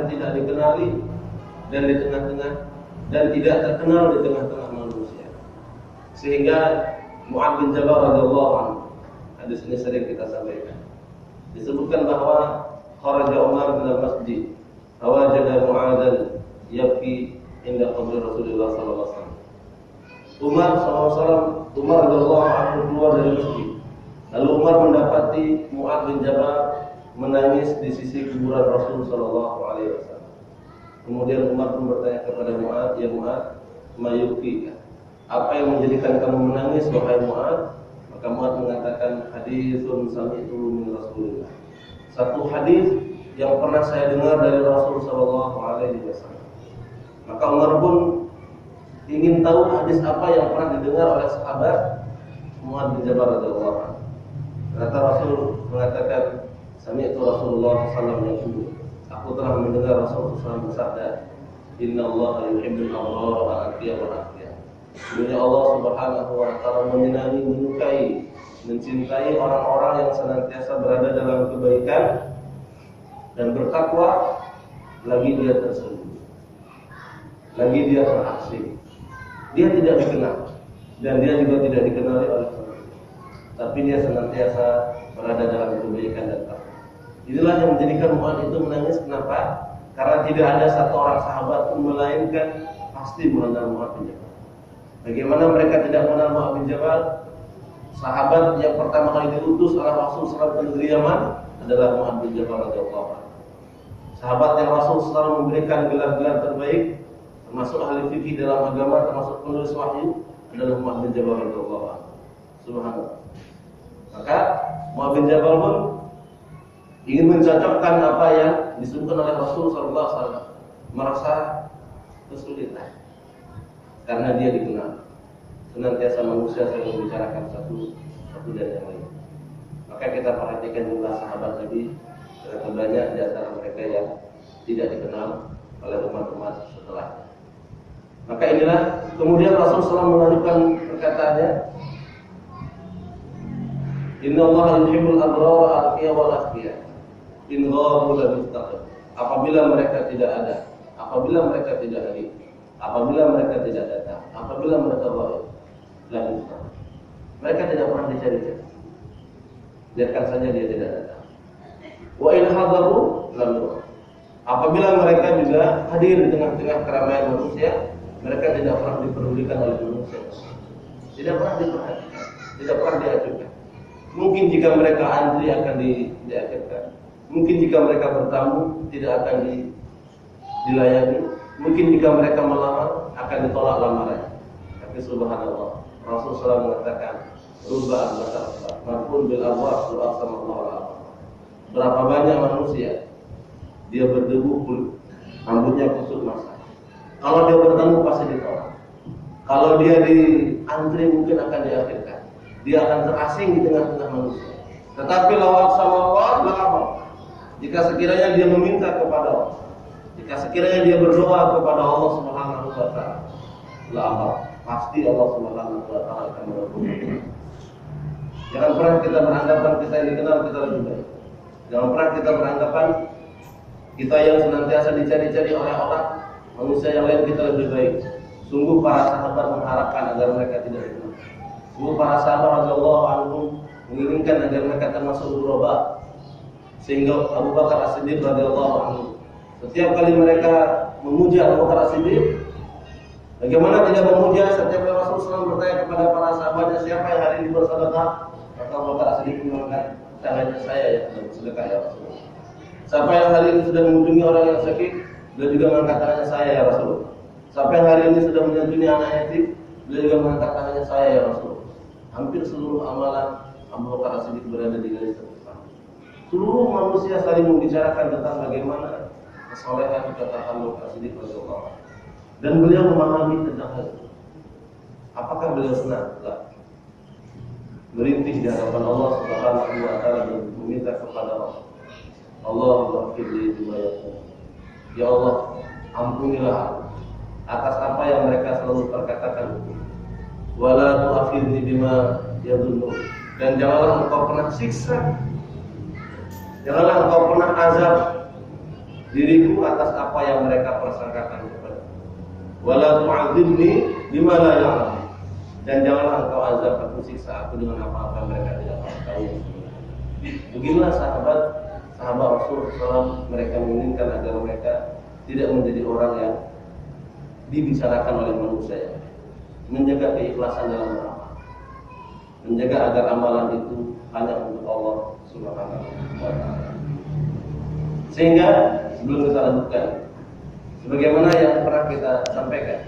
tidak dikenali dan di tengah-tengah dan tidak terkenal di tengah-tengah manusia. Sehingga Mu'adz bin Jabal radhiyallahu anhu, hadis ini sering kita sampaikan, disebutkan bahwa kharaja Umar min al-masjid fawajada Mu'adzan yabki inda qabri Rasulullah sallallahu alaihi wasallam. Umar radhiyallahu anhu keluar dari masjid. Lalu Umar mendapati Mu'adz bin Jabal menangis di sisi kuburan Rasul sallallahu alaihi wasallam. Kemudian Umar pun bertanya kepada Mu'adz, "Ya Mu'adz, ma yubkika? Apa yang menjadikan kamu menangis wahai Mu'adz?" Maka Mu'adz mengatakan, "Haditsun sami'tu min Rasulillah." Satu hadis yang pernah saya dengar dari Rasul sallallahu alaihi wasallam. Maka Umar pun ingin tahu hadis apa yang pernah didengar oleh sahabat Mu'adz bin Jabal radhiyallahu anhu. Kata Rasul mengatakan, "Sami'tu Rasulullah sallallahu alaihi wasallam yaqul." Aku telah mendengar Rasulullah SAW bersabda, "Inna Allah yuhibbul abrar wal atqiya wal atqiya." Sebenarnya Allah Subhanahu wa taala menyenangi, menyukai, mencintai orang-orang yang senantiasa berada dalam kebaikan dan bertakwa, lagi dia tersembunyi, lagi dia terasing. Dia tidak dikenal dan dia juga tidak dikenali oleh orang, tapi dia senantiasa berada dalam kebaikan dan takwa. Inilah yang menjadikan Mu'adz itu menangis. Kenapa? Karena tidak ada satu orang sahabat pun melainkan pasti mengenal Mu'adz bin Jabal. Bagaimana mereka tidak mengenal Mu'adz bin Jabal? Sahabat yang pertama kali diutus oleh Rasul SAW ke negeri Yaman adalah Mu'adz bin Jabal radhiyallahu anhu. Sahabat yang Rasul SAW memberikan gelar-gelar terbaik, termasuk ahli fikih dalam agama, termasuk penulis wahyu, adalah Mu'adz bin Jabal radhiyallahu anhu. Subhanallah. Maka Mu'adz bin Jabal pun ingin mencocokkan apa yang disebutkan oleh Rasul sallallahu alaihi wasallam, merasa kesulitan karena dia dikenal. Senantiasa manusia selalu membicarakan satu dan yang lain. Maka kita perhatikan jumlah sahabat Nabi, ternyata banyak di antara mereka yang tidak dikenal oleh umat-umat setelahnya. Maka inilah kemudian Rasul SAW mengajukan perkataannya, "Inna Allah yuhibbul abrar al-atqiya wal atqiya." In ghabu la mustaqim. Apabila mereka tidak ada, apabila mereka tidak hadir, apabila mereka tidak datang, apabila mereka ghaib, la mustaqim. Mereka tidak pernah dicari-cari. Biarkan saja dia tidak datang. Wa in hadaru lam yurah. Apabila mereka juga hadir di tengah-tengah keramaian manusia, mereka tidak pernah dipedulikan oleh manusia. Tidak pernah diperhatikan, tidak pernah diajukan. Mungkin jika mereka antri akan diakhirkan. Mungkin jika mereka bertamu tidak akan dilayani. Mungkin jika mereka melamar akan ditolak lamarannya. Tapi subhanallah, Rasulullah SAW mengatakan, "Rubba al-basar marfun bil abwab subhanallah al-'azim." Berapa banyak manusia dia berdebu kulit, rambutnya kusut masa. Kalau dia bertemu pasti ditolak. Kalau dia di antri mungkin akan diakhirkan. Dia akan terasing di tengah-tengah manusia. Tetapi lawak sama Allah lama. Jika sekiranya dia meminta kepada Allah, jika sekiranya dia berdoa kepada Allah Subhanahu wa taala, lama pasti Allah Subhanahu wa taala akan menolongnya. Jangan pernah kita beranggapan kita yang dikenal kita lebih baik. Jangan pernah kita beranggapan kita yang senantiasa dicari-cari oleh orang, manusia yang lain kita lebih baik. Sungguh para sahabat mengharapkan agar mereka tidak dikenal. Sungguh para sahabat radhiyallahu anhum menginginkan agar mereka termasuk ghuraba. Sehingga Abu Bakar As-Siddiq radhiyallahu anhu, setiap kali mereka memuja Abu Bakar As-Siddiq, bagaimana tidak memuja setiap kali Rasulullah SAW bertanya kepada para sahabatnya, siapa yang hari ini bersedekah? Maka Abu Bakar As-Siddiq mengatakan, tangannya saya yang sedang bersedekah ya Rasulullah. Siapa yang hari ini sudah mengunjungi orang yang sakit? Beliau juga mengangkat tangannya saya ya Rasulullah. Siapa yang hari ini sudah menyantuni anak yatim? Beliau juga mengangkat tangannya saya ya Rasulullah. Hampir seluruh amalan Abu Bakar As-Siddiq berada di garis terdepan. Seluruh manusia saling membicarakan tentang bagaimana kesolehan kata Abu Bakar As-Siddiq radhiyallahu anhu. Dan beliau memahami tentang hal itu. Apakah beliau senang? Tidak. Merintih di hadapan Allah Subhanahu wa taala dan meminta kepada Allah, Allahumma ighfirli bima yaqulun. Ya Allah, ampunilah aku atas apa yang mereka selalu perkatakan. Wala tu'akhidni bima yadhunnun. Dan janganlah engkau pernah siksa, janganlah engkau pernah azab diriku atas apa yang mereka persangkakan kepada. Wala tu'adzibni bima la ya'lam. Dan janganlah engkau azab atau siksa aku dengan apa-apa mereka tidak tahu. Beginilah sahabat Rasul SAW, mereka menginginkan agar mereka tidak menjadi orang yang dibicarakan oleh manusia, menjaga keikhlasan dalam beramal, menjaga agar amalan itu hanya untuk Allah Subhanahu wa Ta'ala. Sehingga sebelum kita lanjutkan, sebagaimana yang pernah kita sampaikan,